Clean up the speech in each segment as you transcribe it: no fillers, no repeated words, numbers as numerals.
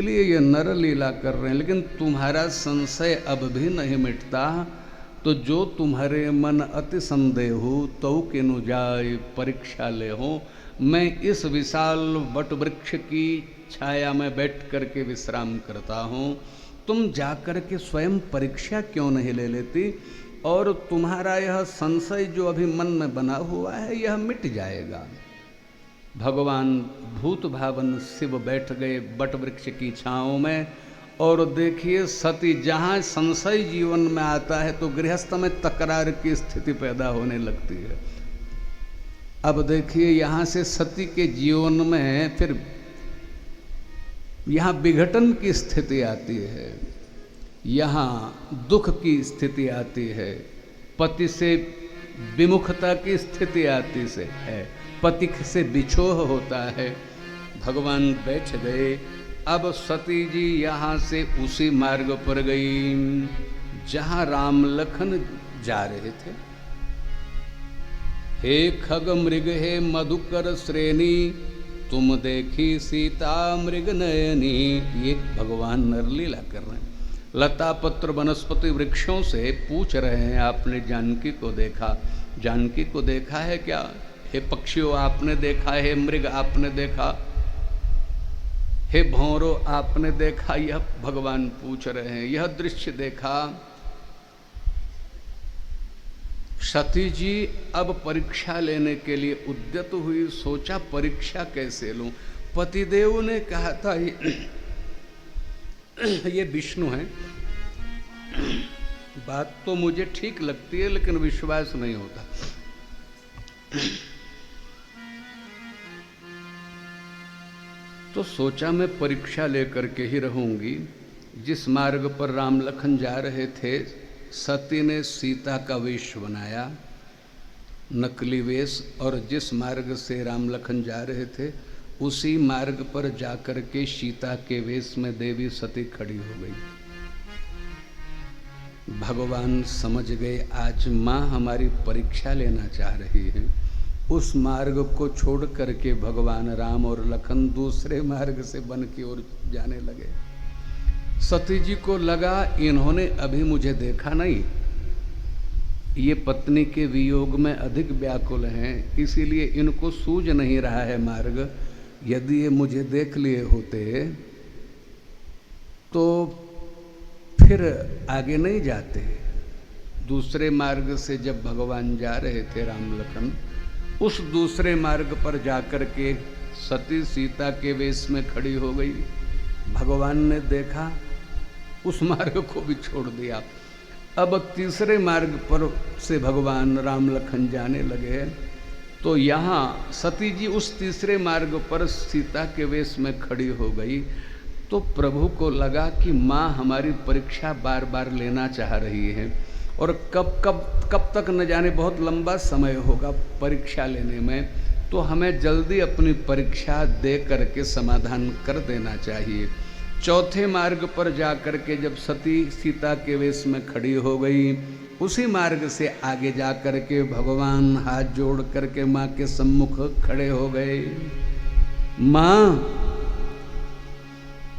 लिए ये नर लीला कर रहे हैं, लेकिन तुम्हारा संशय अब भी नहीं मिटता। तो जो तुम्हारे मन अति संदेहु तो किनु जाय परीक्षा ले हो। मैं इस विशाल वट वृक्ष की छाया में बैठ करके विश्राम करता हूँ, तुम जाकर के स्वयं परीक्षा क्यों नहीं ले लेती, और तुम्हारा यह संशय जो अभी मन में बना हुआ है यह मिट जाएगा। भगवान भूत भावन शिव बैठ गए बट वृक्ष की छाँव में, और देखिए सती, जहाँ संशय जीवन में आता है तो गृहस्थ में तकरार की स्थिति पैदा होने लगती है। अब देखिए यहाँ से सती के जीवन में फिर यहाँ विघटन की स्थिति आती है, यहाँ दुख की स्थिति आती है, पति से विमुखता की स्थिति आती से है, पति से बिछोह होता है। भगवान बैठ गए। अब सती जी यहाँ से उसी मार्ग पर गई जहाँ राम लखन जा रहे थे। हे खग मृग हे मधुकर श्रेणी, तुम देखी सीता मृग नयनी। ये भगवान नरलीला कर रहे हैं। लता पत्र वनस्पति वृक्षों से पूछ रहे हैं, आपने जानकी को देखा? जानकी को देखा है क्या? हे पक्षियों आपने देखा? हे मृग आपने देखा? हे भौरों आपने देखा? यह भगवान पूछ रहे हैं, यह दृश्य देखा। सती जी अब परीक्षा लेने के लिए उद्यत हुई। सोचा परीक्षा कैसे लूं। पतिदेव ने कहा था ये विष्णु है। बात तो मुझे ठीक लगती है लेकिन विश्वास नहीं होता। तो सोचा मैं परीक्षा लेकर के ही रहूंगी। जिस मार्ग पर राम लखन जा रहे थे, सती ने सीता का वेश बनाया, नकली वेश, और जिस मार्ग से राम लखन जा रहे थे उसी मार्ग पर जाकर के सीता के वेश में देवी सती खड़ी हो गई। भगवान समझ गए आज माँ हमारी परीक्षा लेना चाह रही है। उस मार्ग को छोड़ करके भगवान राम और लखन दूसरे मार्ग से वन की ओर जाने लगे। सती जी को लगा इन्होंने अभी मुझे देखा नहीं, ये पत्नी के वियोग में अधिक व्याकुल हैं, इसीलिए इनको सूझ नहीं रहा है मार्ग। यदि ये मुझे देख लिए होते तो फिर आगे नहीं जाते। दूसरे मार्ग से जब भगवान जा रहे थे राम लखन, उस दूसरे मार्ग पर जाकर के सती सीता के वेश में खड़ी हो गई। भगवान ने देखा, उस मार्ग को भी छोड़ दिया। अब तीसरे मार्ग पर से भगवान राम लखन जाने लगे। तो यहाँ सती जी उस तीसरे मार्ग पर सीता के वेश में खड़ी हो गई। तो प्रभु को लगा कि माँ हमारी परीक्षा बार बार लेना चाह रही है, और कब तक न जाने, बहुत लंबा समय होगा परीक्षा लेने में, तो हमें जल्दी अपनी परीक्षा दे करके समाधान कर देना चाहिए। चौथे मार्ग पर जाकर के जब सती सीता के वेश में खड़ी हो गई, उसी मार्ग से आगे जाकर के भगवान हाथ जोड़ करके माँ के सम्मुख खड़े हो गए। माँ,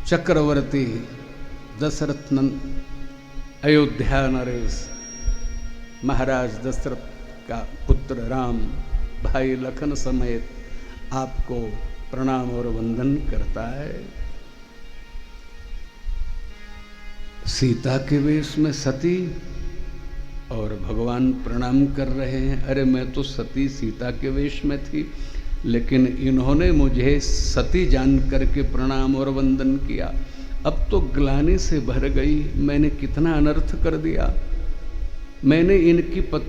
चक्रवर्ती दशरथ अयोध्या नरेश महाराज दशरथ का पुत्र राम भाई लखन समेत आपको प्रणाम और वंदन करता है। सीता के वेश में सती और भगवान प्रणाम कर रहे हैं। अरे मैं तो सती सीता के वेश में थी, लेकिन इन्होंने मुझे सती जान करके प्रणाम और वंदन किया। अब तो ग्लानि से भर गई, मैंने कितना अनर्थ कर दिया। मैंने इनकी